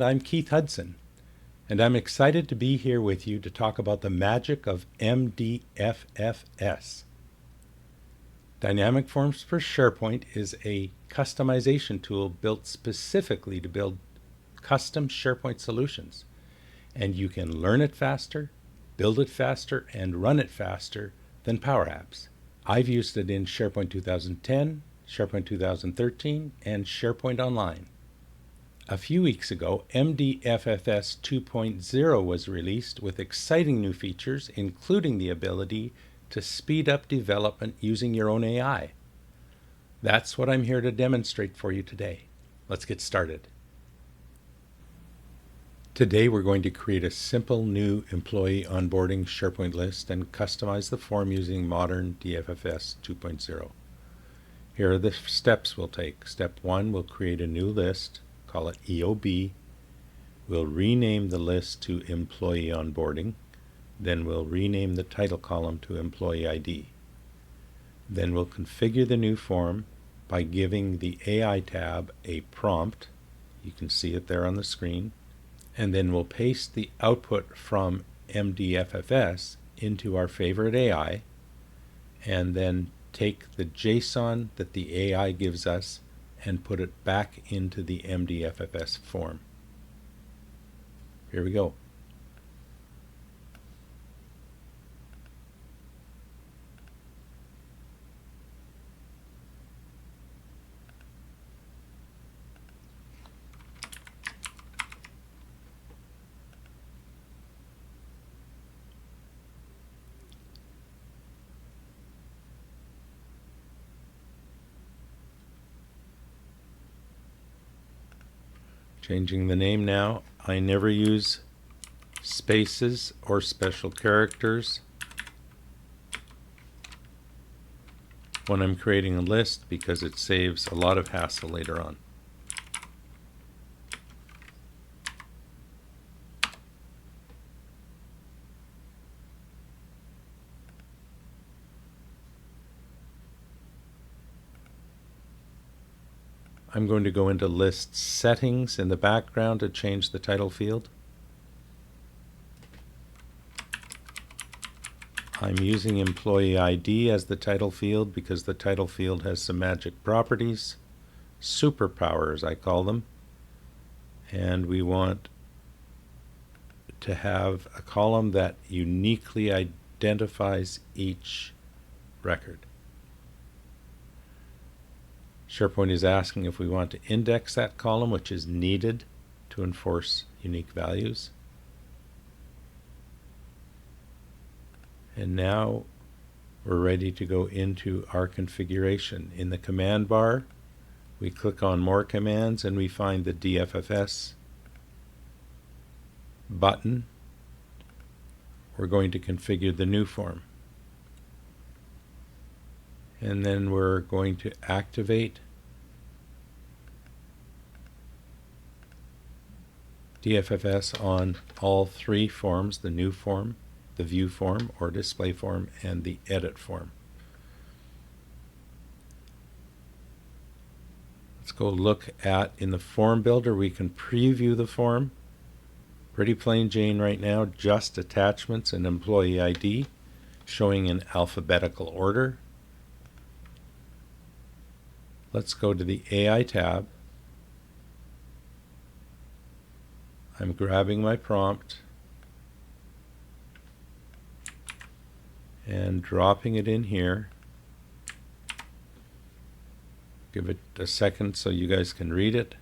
I'm Keith Hudson, and I'm excited to be here with you to talk about the magic of MDFFS. Dynamic Forms for SharePoint is a customization tool built specifically to build custom SharePoint solutions, and you can learn it faster, build it faster, and run it faster than Power Apps. I've used it in SharePoint 2010, SharePoint 2013, and SharePoint Online. A few weeks ago, MDFFS 2.0 was released with exciting new features, including the ability to speed up development using your own AI. That's what I'm here to demonstrate for you today. Let's get started. Today we're going to create a simple new employee onboarding SharePoint list and customize the form using modern DFFS 2.0. Here are the steps we'll take. Step 1, we'll create a new list, call it EOB. We'll rename the list to Employee Onboarding. Then we'll rename the title column to Employee ID. Then we'll configure the new form by giving the AI tab a prompt. You can see it there on the screen. And then we'll paste the output from MDFFS into our favorite AI, and then take the JSON that the AI gives us and put it back into the MDFFS form. Here we go. Changing the name now. I never use spaces or special characters when I'm creating a list because it saves a lot of hassle later on. I'm going to go into list settings in the background to change the title field. I'm using employee ID as the title field because the title field has some magic properties, superpowers I call them, and we want to have a column that uniquely identifies each record. SharePoint is asking if we want to index that column, which is needed to enforce unique values. And now we're ready to go into our configuration. In the command bar, we click on More Commands and we find the DFFS button. We're going to configure the new form. And then we're going to activate DFFS on all three forms, the new form, the view form or display form, and the edit form. Let's go look at, in the form builder, we can preview the form. Pretty plain Jane right now, just attachments and employee ID showing in alphabetical order. Let's go to the AI tab. I'm grabbing my prompt and dropping it in here. Give it a second so you guys can read it.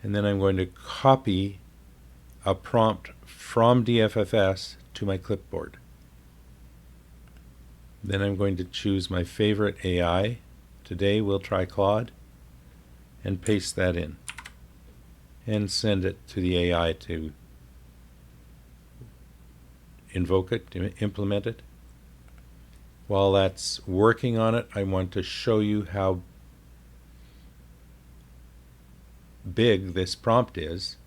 And then I'm going to copy a prompt from DFFS to my clipboard. Then I'm going to choose my favorite AI. Today we'll try Claude, and paste that in and send it to the AI to invoke it, to implement it. While that's working on it, I want to show you how big this prompt is.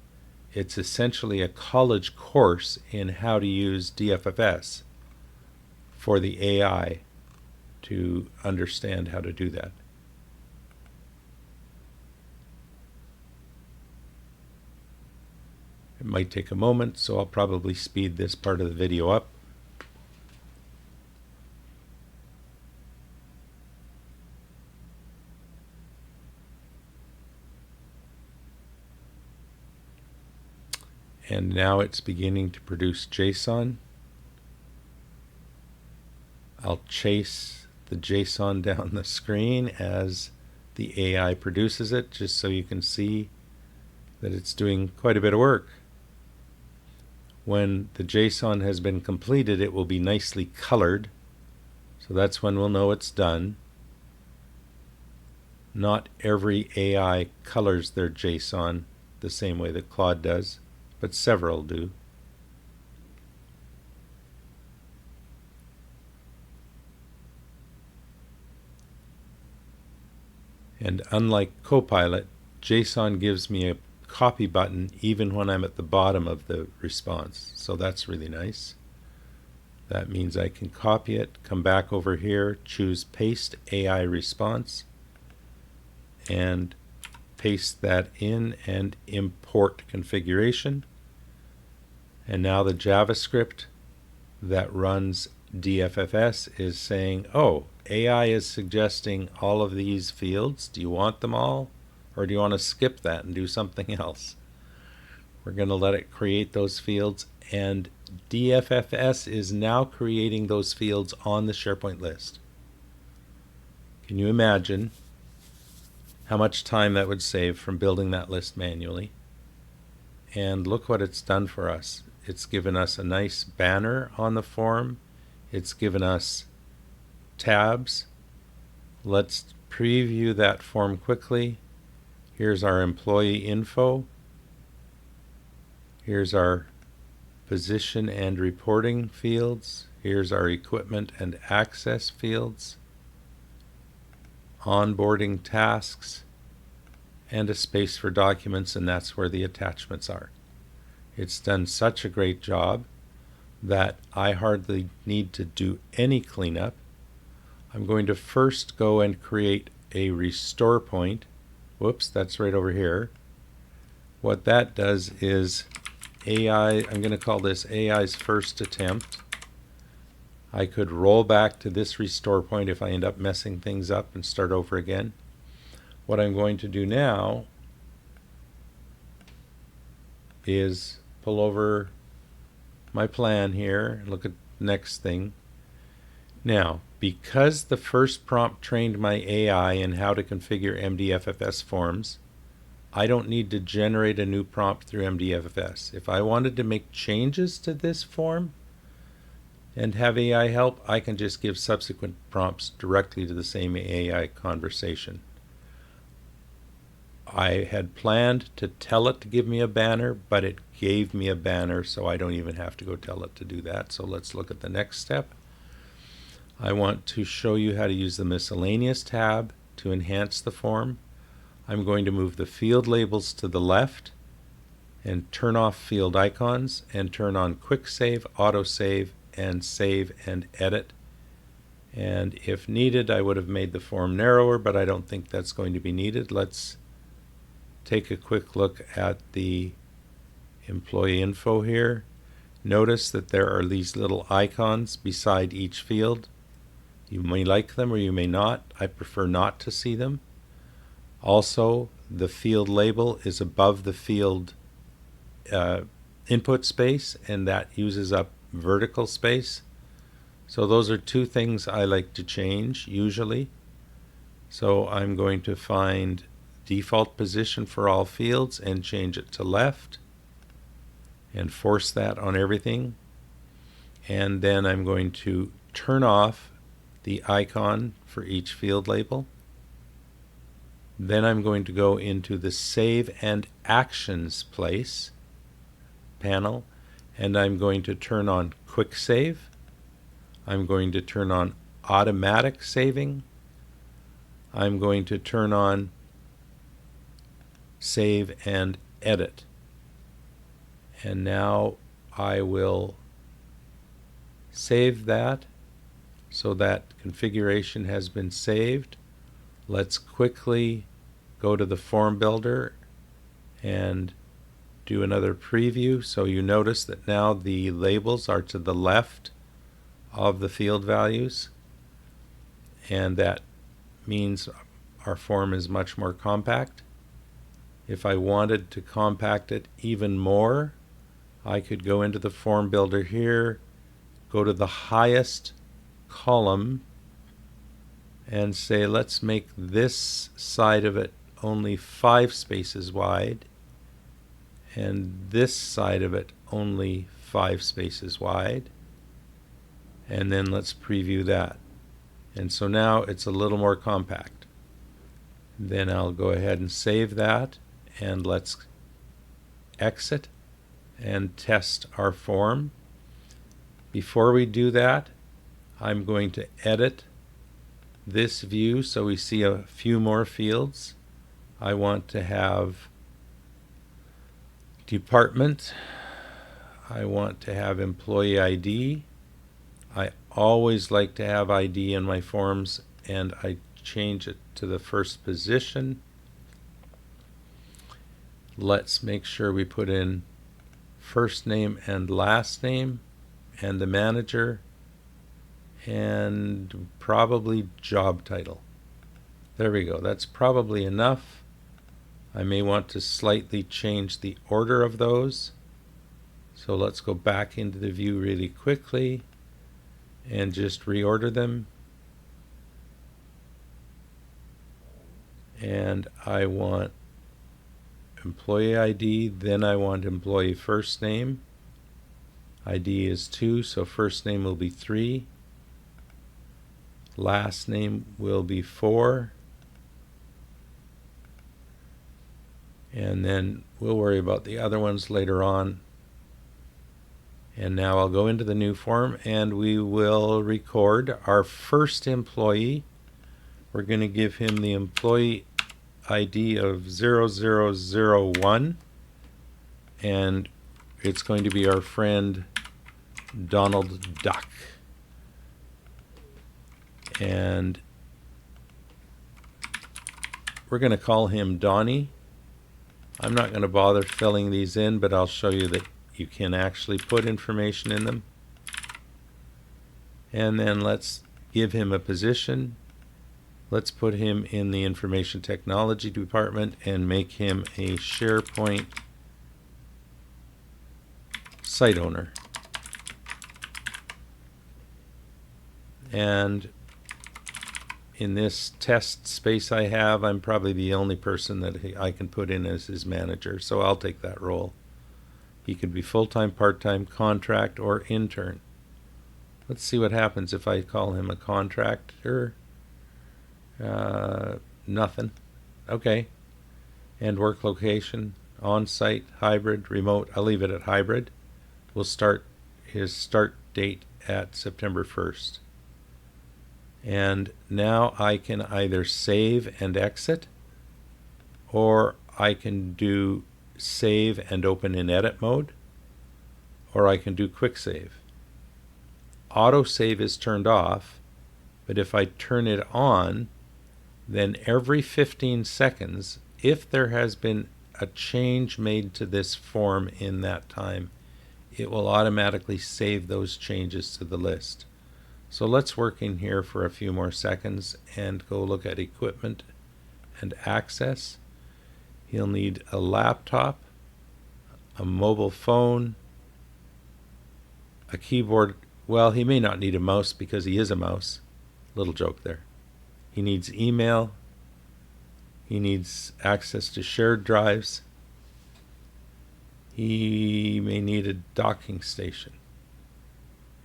It's essentially a college course in how to use DFFS for the AI to understand how to do that. It might take a moment, so I'll probably speed this part of the video up. And now it's beginning to produce JSON. I'll chase the JSON down the screen as the AI produces it, just so you can see that it's doing quite a bit of work. When the JSON has been completed, it will be nicely colored, so that's when we'll know it's done. Not every AI colors their JSON the same way that Claude does, but several do. And unlike Copilot, JSON gives me a copy button even when I'm at the bottom of the response, so that's really nice. That means I can copy it, come back over here, choose Paste AI Response, and paste that in and import configuration. And now the JavaScript that runs DFFS is saying, oh, AI is suggesting all of these fields. Do you want them all? Or do you want to skip that and do something else? We're going to let it create those fields, and DFFS is now creating those fields on the SharePoint list. Can you imagine how much time that would save from building that list manually? And look what it's done for us. It's given us a nice banner on the form. It's given us tabs. Let's preview that form quickly. Here's our employee info. Here's our position and reporting fields. Here's our equipment and access fields, onboarding tasks, and a space for documents, and that's where the attachments are. It's done such a great job that I hardly need to do any cleanup. I'm going to first go and create a restore point. Whoops, that's right over here. What that does is AI, I'm going to call this AI's first attempt. I could roll back to this restore point if I end up messing things up and start over again. What I'm going to do now is pull over my plan here and look at the next thing. Now, because the first prompt trained my AI in how to configure MDFFS forms, I don't need to generate a new prompt through MDFFS. If I wanted to make changes to this form and have AI help, I can just give subsequent prompts directly to the same AI conversation. I had planned to tell it to give me a banner, but it gave me a banner, so I don't even have to go tell it to do that. So let's look at the next step. I want to show you how to use the Miscellaneous tab to enhance the form. I'm going to move the field labels to the left and turn off field icons and turn on quick save, auto save, and save and edit. And if needed, I would have made the form narrower, but I don't think that's going to be needed. Let's take a quick look at the employee info here. Notice that there are these little icons beside each field. You may like them or you may not. I prefer not to see them. Also, the field label is above the field input space, and that uses up vertical space. So those are two things I like to change usually. So I'm going to find default position for all fields and change it to left and force that on everything. And then I'm going to turn off the icon for each field label. Then I'm going to go into the Save and Actions place panel, and I'm going to turn on Quick Save. I'm going to turn on Automatic Saving. I'm going to turn on Save and Edit. And now I will save that so that configuration has been saved. Let's quickly go to the form builder and do another preview. So you notice that now the labels are to the left of the field values, and that means our form is much more compact. If I wanted to compact it even more, I could go into the form builder here, go to the highest column, and say let's make this side of it only 5 spaces wide, and this side of it only 5 spaces wide, and then let's preview that. And so now it's a little more compact. Then I'll go ahead and save that, and let's exit and test our form. Before we do that, I'm going to edit this view so we see a few more fields. I want to have department. I want to have employee ID. I always like to have ID in my forms, and I change it to the first position. Let's make sure we put in first name and last name and the manager and probably job title. There we go. That's probably enough. I may want to slightly change the order of those. So let's go back into the view really quickly and just reorder them. And I want employee ID, then I want employee first name. ID is 2, so first name will be 3. Last name will be 4. And then we'll worry about the other ones later on. And now I'll go into the new form and we will record our first employee. We're going to give him the employee ID of 0001, and it's going to be our friend Donald Duck. And we're going to call him Donnie. I'm not going to bother filling these in, but I'll show you that you can actually put information in them. And then let's give him a position. Let's put him in the information technology department and make him a SharePoint site owner. And in this test space I have, I'm probably the only person that I can put in as his manager, so I'll take that role. He could be full-time, part-time, contract, or intern. Let's see what happens if I call him a contractor. Nothing. Okay. And work location, on-site, hybrid, remote. I'll leave it at hybrid. We'll start his start date at September 1st. And now I can either save and exit, or I can do save and open in edit mode, or I can do quick save. Auto save is turned off, but if I turn it on, then every 15 seconds, if there has been a change made to this form in that time, it will automatically save those changes to the list. So let's work in here for a few more seconds and go look at equipment and access. He'll need a laptop, a mobile phone, a keyboard. Well, he may not need a mouse because he is a mouse. Little joke there. He needs email. He needs access to shared drives. He may need a docking station.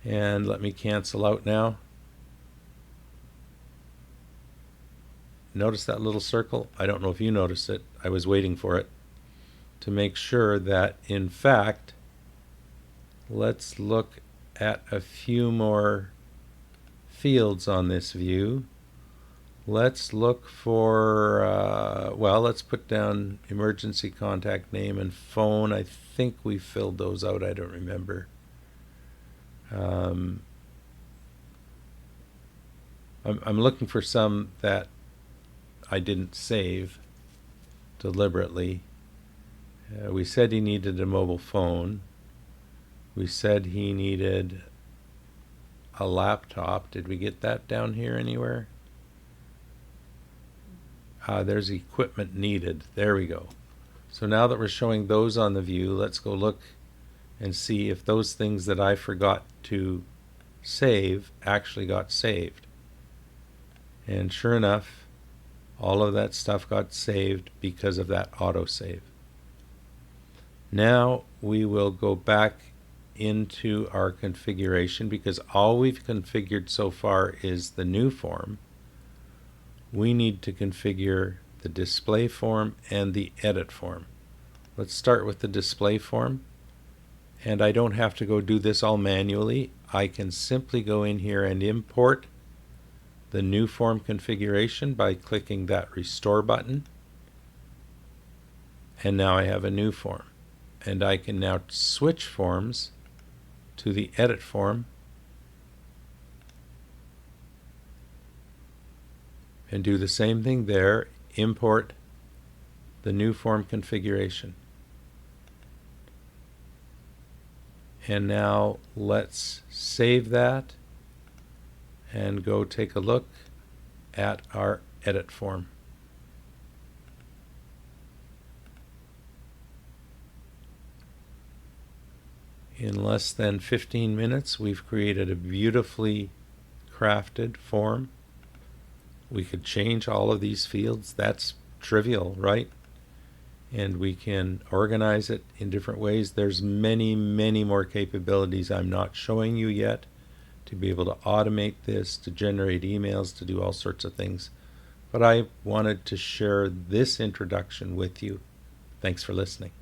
And let me cancel out now. Notice that little circle? I don't know if you noticed it. I was waiting for it to make sure that, in fact, let's look at a few more fields on this view. Let's look for, well, let's put down emergency contact name and phone. I think we filled those out. I don't remember. I'm looking for some that I didn't save deliberately, We said he needed a mobile phone. We said he needed a laptop. Did we get that down here anywhere? There's equipment needed. There we go. So now that we're showing those on the view, let's go look and see if those things that I forgot to save actually got saved. And sure enough, all of that stuff got saved because of that autosave. Now we will go back into our configuration, because all we've configured so far is the new form. We need to configure the display form and the edit form. Let's start with the display form, and I don't have to go do this all manually. I can simply go in here and import the new form configuration by clicking that restore button, and now I have a new form, and I can now switch forms to the edit form and do the same thing there. Import the new form configuration. And now let's save that and go take a look at our edit form. In less than 15 minutes, we've created a beautifully crafted form. We could change all of these fields. That's trivial, right? And we can organize it in different ways. There's many, many more capabilities I'm not showing you yet to be able to automate this, to generate emails, to do all sorts of things. But I wanted to share this introduction with you. Thanks for listening.